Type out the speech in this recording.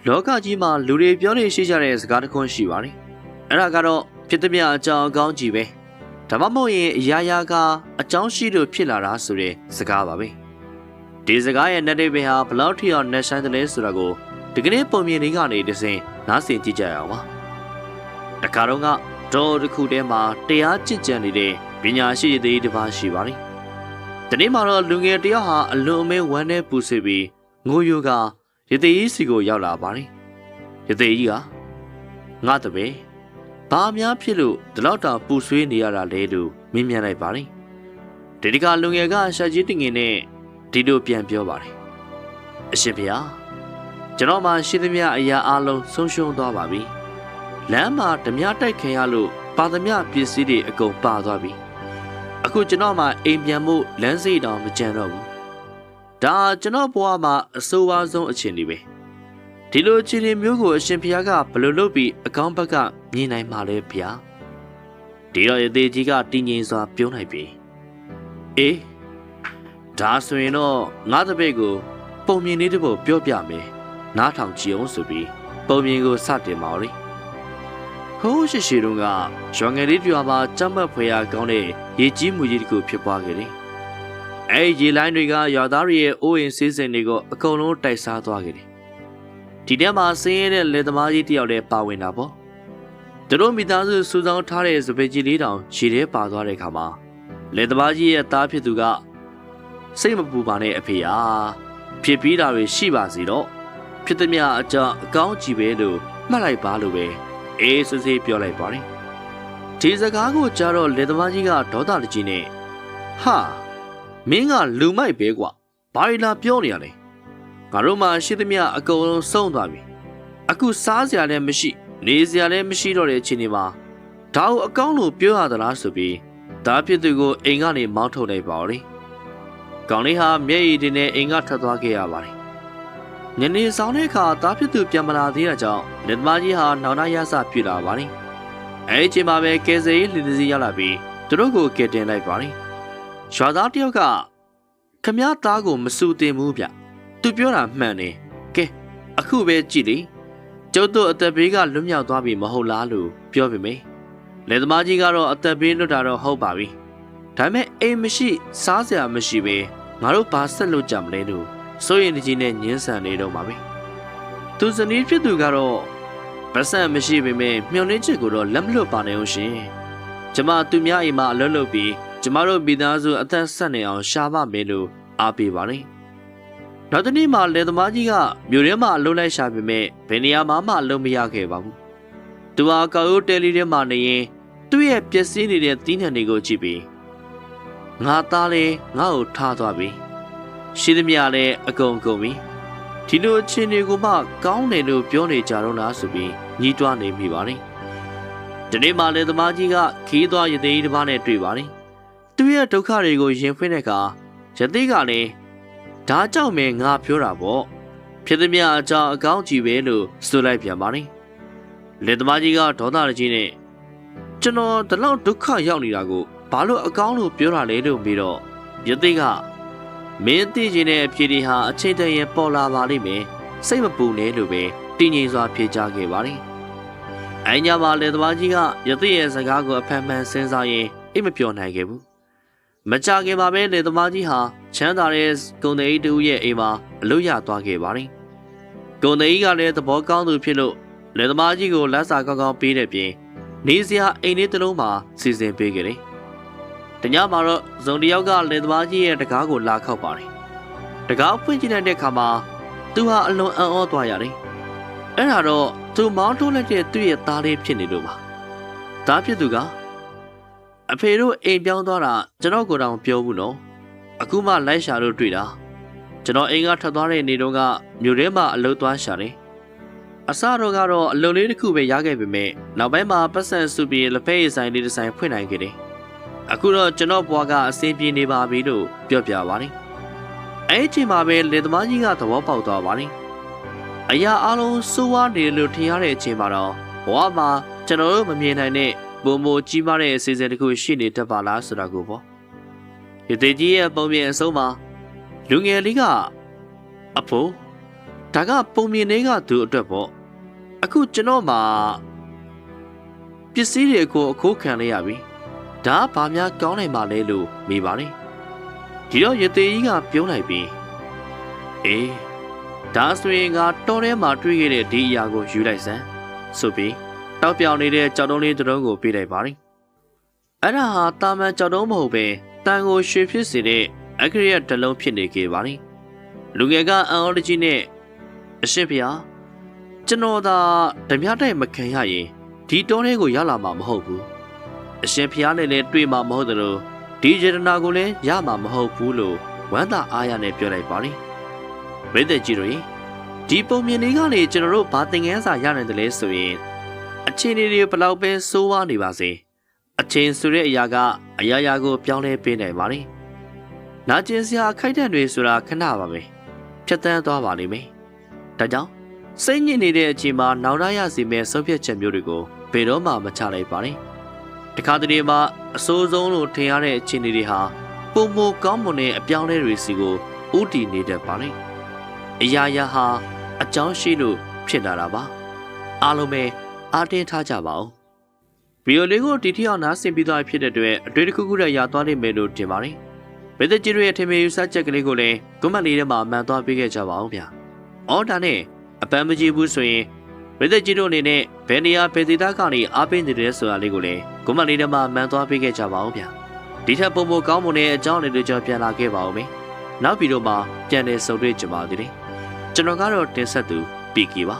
လောကကြီးမှာလူတွေပြောနေရှိကြတဲ့စကားတစ်ခွန်းရှိပါတယ်။အဲ့ဒါကတော့ဖြစ်သည်များအကြောင်းအကောင်းကြီးပဲ။ဒါမှမဟုတ်ရင်အရာရာကအကြောင်းရှိလို့ဖြစ်လာတာဆိုတဲ့စကားပါပဲ။ဒီစကားရဲ့နက်တဲ့ပင်ဟာဘလောက်ထိအောင်နှက်ဆိုင်တယ်လဲဆိုတာကိုဒီကနေ့ပုံမြင်လေးကနေတစ်စင်နားဆင်ကြည့်ကြရအောင်ပါ။တခါတော့ကတော်တစ်ခုတည်းမှာတရားကျင့်ကြံနေတဲ့ပညာရှိသည်တစ်ပါးရှိပါတယ်။ဒီနေ့မှာတော့လူငယ်တယောက်ဟာအလွန်အမဲဝမ်းနဲ့ပူဆွေးပြီးငိုယိုကရသေးကြီးစီကိုရောက်လာပါတယ်။ရသေးကြီးကငါတပည့်ဘာများဖြစ်လို့ဒီလောက်တောင်ပူဆွေးနေရတာလဲလို့မေးမြန်းလိုက်ပါတယ်။ဒီကလူငယ်ကရှာကြီးတငင်နဲ့ဒီလိုပြန်ပြောပါတယ်။အရှင်ဘုရားကျွန်တော်မှရှိသမျှအရာအလုံးဆုံးရှုံးသွားပါပြီ။လမ်းမှာဓမြတိုက်ခင်ရလို့ပါသမျှပစ္စည်းတွေအကုန်ပါသွားပြီ။အခုကျွန်တော်မှအိမ်ပြန်ဖို့လမ်းစိတ်တောင်မကြံတော့ဘူး။ဒါကျွန်တော်ဘဝမှာအဆိုးဝါးဆုံးအခြေအနေပဲဒီလိုအခြေအနေမျိုးကိုအရှင်ဘုရားကဘယ်လိုလုပ်ပြီးအကောင်းဘက်ကမြင်နိုင်မှာလဲဗျာဒီတော့ရသေးကြီးကတည်ငြိမ်စွာပြောလိုက်ပြီအေးဒါဆိုရင်တော့ငါတပည့်ကိုပုံမြင်လေးတစ်ပုဒ်ပြောပြမယ်နားထောင်ကြည့်အောင်ဆိုပြီးပုံမြင်ကိုစတင်ပါလေဟိုးရှိတုန်းကရွာငယ်လေးတစ်ရွာမှာကြမ်းမှတ်ဖွယ်ရာကောင်းတဲ့ရေကြီးမှုကြီးတစ်ခုဖြစ်ပွားခဲ့တယ်အဲ့ရေလိုင်းတွေကရွာသားတွေရဲ့အိုးအိမ်စီးစိမ်တွေကိုအကုန်လုံးတိုက်စားသွားခဲ့တယ်ဒီထဲမှာဆင်းရဲတဲ့လေသမားကြီးတယောက်လည်းပါဝင်တာပေါ့သူတို့မိသားစုစူးစောင်းထားတဲ့စပယ်ကြီးလေးတောင်ရေထဲပါသွားတဲ့အခါမှာလေသမားကြီးရဲ့သားဖြစ်သူကစိတ်မပူပါနဲ့အဖေဟာဖြစ်ပြီးတာတွေရှိပါစေတော့ဖြစ်သည်များအကြောင်းအကောင်းကြီးပဲလို့မှတ်လိုက်ပါလို့ပဲအေးစစ်စစ်ပြောလိုက်ပါတယ်ဒီစကားကိုကြားတော့လေသမားကြီးကဒေါသတကြီးနဲ့ဟာမင်းကလူမိုက်ပဲကွာဘာလို့လာပြောနေရလဲငါတို့မှရှိသမျှအကုန်လုံးဆုံးသွားပြီအခုစားစရာလည်းမရှိနေစရာလည်းမရှိတော့တဲ့အချိန်ဒီမှာဒါကိုအကောင်းလို့ပြောရသလားဆိုပြီးဒါဖြစ်သူကိုအိမ်ကနေမောင်းထုတ်လိုက်ပါဦးလေကောင်လေးဟာမျက်ရည်တွေနဲ့အိမ်ကထွက်သွားခဲ့ရပါတယ်ညနေဆောင်တဲ့အခါဒါဖြစ်သူပြန်မလာသေးတာကြောင့်လက်သမားကြီးဟာနောင်နာရစပြလာပါတယ်အဲဒီအချိန်မှာပဲကယ်ဆယ်ရေးလှေတစ်စီးရောက်လာပြီးသူတို့ကိုကယ်တင်လိုက်ပါတယ်ရွာသားတယောက်ကခမည်းသားကိုမစူတင်ဘူးဗျသူပြောတာမှန်တယ်ကဲအခုပဲကြည့်လေကျုပ်တို့အသက်ဘေးကလွတ်မြောက်သွားပြီမဟုတ်လားလို့ပြောပေမယ့်လယ်သမားကြီးကတော့အသက်ဘေးလွတ်တာတော့ဟုတ်ပါပြီဒါပေမဲ့အိမ်မရှိစားစရာမရှိပဲငါတို့ဘာဆက်လို့ကြမလဲလို့စိုးရင်ကြီးနဲ့ညှင်းဆန်နေတော့ပါပဲသူဇနီးဖြစ်သူကတော့ပတ်စံမရှိပေမဲ့မျောနှင်းချက်ကိုတော့လက်မလွတ်ပါနဲ့အောင်ရှင်ကျမသူများအိမ်မှာအလုပ်လုပ်ပြီးကျမတို့မိသားစုအသက်ဆက်နေအောင်ရှာပါမယ်လို့အားပေးပါတယ်နောက်တနေ့မှလယ်သမားကြီးကမြို့ထဲမှာအလုပ်လိုက်ရှာပေမဲ့ဘယ်နေရာမှအလုပ်မရခဲ့ပါဘူးသူဟာကောက်ရိုးတဲလေးထဲမှာနေရင်သူ့ရဲ့ပျက်စီးနေတဲ့သီးနှံတွေကိုကြည့်ပြီးငါသားလေးငါ့ကိုထားသွားပြီရှိသမျှလည်းအကုန်ကုန်ပြီဒီလိုအခြေအနေကိုမှကောင်းတယ်လို့ပြောနေကြတော့လားဆိုပြီးညှိတွားနေမိပါတယ်ဒီနေ့မှလယ်သမားကြီးကခီးသွားရသေးတစ်ပါးနဲ့တွေ့ပါတယ်သူ့ရဲ့ဒုက္ခတွေကိုရင်ဖွင့်တဲ့အခါရသေးကလည်းဒါကြောင့်ပဲငါပြောတာပေါ့ဖြစ်သည်များအကြောင်းအကောင်းကြီးပဲလို့ဆိုလိုက်ပြန်ပါတယ်လယ်သမားကြီးကဒေါသကြီးနဲ့ကျွန်တော်ဒီလောက်ဒုက္ခရောက်နေတာကိုဘာလို့အကောင်းလို့ပြောတာလဲလို့ပြီးတော့ရသေးကမင်းသိချင်တဲ့အဖြေတွေဟာအချိန်တည်းရပေါ်လာပါလိမ့်မယ်စိတ်မပူနဲ့လို့ပဲတည်ငြိမ်စွာဖြေကြားခဲ့ပါတယ်။အိုင်ညာမှာလယ်သမားကြီးကရသေးရဲ့စကားကိုအဖန်ဖန်စဉ်းစားရင်အိတ်မပြောနိုင်ခဲ့ဘူး။မကြခင်မှာပဲလယ်သမားကြီးဟာချမ်းသာတဲ့ကုန်သည်တူရဲ့အိမ်မှာအလုပ်ရသွားခဲ့ပါတယ်။ကုန်သည်ကလည်းသဘောကောင်းသူဖြစ်လို့လယ်သမားကြီးကိုလက်စာကောင်းကောင်းပေးတဲ့ပြင်နေစရာအိမ်လေးတစ်လုံးမှာစီစဉ်ပေးခဲ့တယ်။တညမှာတော့ဇုံတယောက်ကလယ်သမားကြီးရဲ့တကားကိုလာခောက်ပါတယ်။တကားဖွင့်ကြည့်တဲ့အခါမှာသူဟာအလွန်အံ့ဩသွားရတယ်။အဲ့ဒါတော့သူမောင်းထိုးလိုက်တဲ့သူ့ရဲ့သားလေးဖြစ်နေလို့ပါ။သားဖြစ်သူကအဖေတို့အိမ်ပြောင်းသွားတာကျွန်တော်ကိုယ်တောင်ပြောဘူးနော်။အခုမှလိုက်ရှာလို့တွေ့တာ။ကျွန်တော်အိမ်ကထွက်သွားတဲ့နေ့တုန်းကမြို့ထဲမှာအလုပ်သွားရှာတယ်။အစတော့ကတော့အလုပ်လေးတစ်ခုပဲရခဲ့ပေမဲ့နောက်ပိုင်းမှာပတ်စံစုပြီးလက်ဖက်ရည်ဆိုင်လေးတစ်ဆိုင်ဖွင့်နိုင်ခဲ့တယ်။အခုတော့ကျွန်တော်ဘွားကအဆင်ပြေနေပါပြီလို့ပြောပြပါတယ်။အဲ့ဒီအချိန်မှာပဲလေသမားကြီးကသဘောပေါက်သွားပါတယ်။အရာအလုံးစိုးဝါးနေလို့ထင်ရတဲ့အချိန်မှာတော့ဘွားမှာကျွန်တော်တို့မမြင်နိုင်တဲ့ပုံမကြီးမားတဲ့အစီအစဉ်တစ်ခုရှိနေတတ်ပါလားဆိုတာကိုပေါ့။ရသေးကြီးရဲ့ပုံပြင်အဆုံးမှာလူငယ်လေးကအဖိုးဒါ ဒါကပုံမြင်တွေကသူအတွက်ပေါ့အခုကျွန်တော်မှာပစ္စည်းတွေကိုအခိုးခံလိုက်ရပြီဒါဘာများကောင်းနိုင်ပါလဲလို့မေးပါတယ်ဒီတော့ရသေးကြီးကပြုံးလိုက်ပြီးအေးဒါဆိုရင်ကတော်ထဲမှာတွေ့ခဲ့တဲ့ဒီအရာကိုယူလိုက်စမ်းဆိုပြီးတောက်ပြောင်နေတဲ့ကြောက်တုံးလေးတစ်လုံးကိုပေးလိုက်ပါတယ်အဲ့ဒါဟာတာမန်ကြောက်တုံးမဟုတ်ပဲတန်ကိုရွှေဖြစ်စေတဲ့အက္ခရတစ်လုံးဖြစ်နေခဲ့ပါတယ်လူငယ်ကအန်အော်တကြီးနဲ့အရှင်ဖေဟာကျွန်တော်သာဓမြတိုက်မခံရရင်ဒီတောထဲကိုရောက်လာမှာမဟုတ်ဘူးအရှင်ဖေနဲ့လည်းတွေ့မှာမဟုတ်တယ်လို့ဒီယတနာကိုလည်းရမှာမဟုတ်ဘူးလို့ဝမ်းသာအားရနဲ့ပြောလိုက်ပါတယ်ပရိသတ်ကြီးတို့ဒီပုံမြင်လေးကနေကျွန်တော်တို့ဘာသင်ခန်းစာရနိုင်တယ်လဲဆိုရင်အခြေအနေတွေဘလောက်ပဲဆိုးဝါးနေပါစေအချင်းဆိုတဲ့အရာကအရာရာကိုပြောင်းလဲပေးနိုင်ပါတယ်နာကျင်စရာခိုက်တဲ့တွေဆိုတာခဏပါပဲဖြတ်တန်းသွားပါလိမ့်မယ်ဒါကြောင့်စိတ်ညစ်နေတဲ့အချိန်မှာနောက်ရရစီမဲ့ဆုံးဖြတ်ချက်မျိုးတွေကိုဘယ်တော့မှမချလိုက်ပါနဲ့တခါတလေမှာအဆိုးဆုံးလို့ထင်ရတဲ့အခြေအနေတွေဟာပုံမကောင်းမွန်တဲ့အပြောင်းလဲတွေစီကိုဥတည်နေတတ်ပါနဲ့အရာရာဟာအကြောင်းရှိလို့ဖြစ်လာတာပါအားလုံးပဲအားတင်းထားကြပါဦးဗီဒီယိုလေးကိုတီတီအောင်နားဆင်ပြီးသားဖြစ်တဲ့အတွက်အတွေ့အကြုံတွေရသွားနိုင်မယ်လို့ထင်ပါတယ်ဗေဒကြီးတို့ရဲ့ထင်မြင်ယူဆချက်ကလေးကိုလည်းကွန်မန့်လေးထဲမှာမှန်သွားပေးခဲ့ကြပါအောင်ဗျာအော်ဒါနဲ့အပန်းမကြည့်ဘူးဆိုရင်ဗေဒကြီးတို့အနေနဲ့ဘယ်နေရာဘယ်ဒေသကနေအားပေးနေတယ်ဆိုတာလေးကိုလည်းကွန်မန့်လေးထဲမှာမှန်သွားပေးခဲ့ကြပါအောင်ဗျာဒီထက်ပုံကောင်းမွန်တဲ့အကြောင်းတွေကြောင့်ပြန်လာခဲ့ပါဦးမယ်နောက်ဗီဒီယိုမှာပြန်လည်ဆုံတွေ့ကြပါသေးတယ်ကျွန်တော်ကတော့တင်ဆက်သူပီကီပါ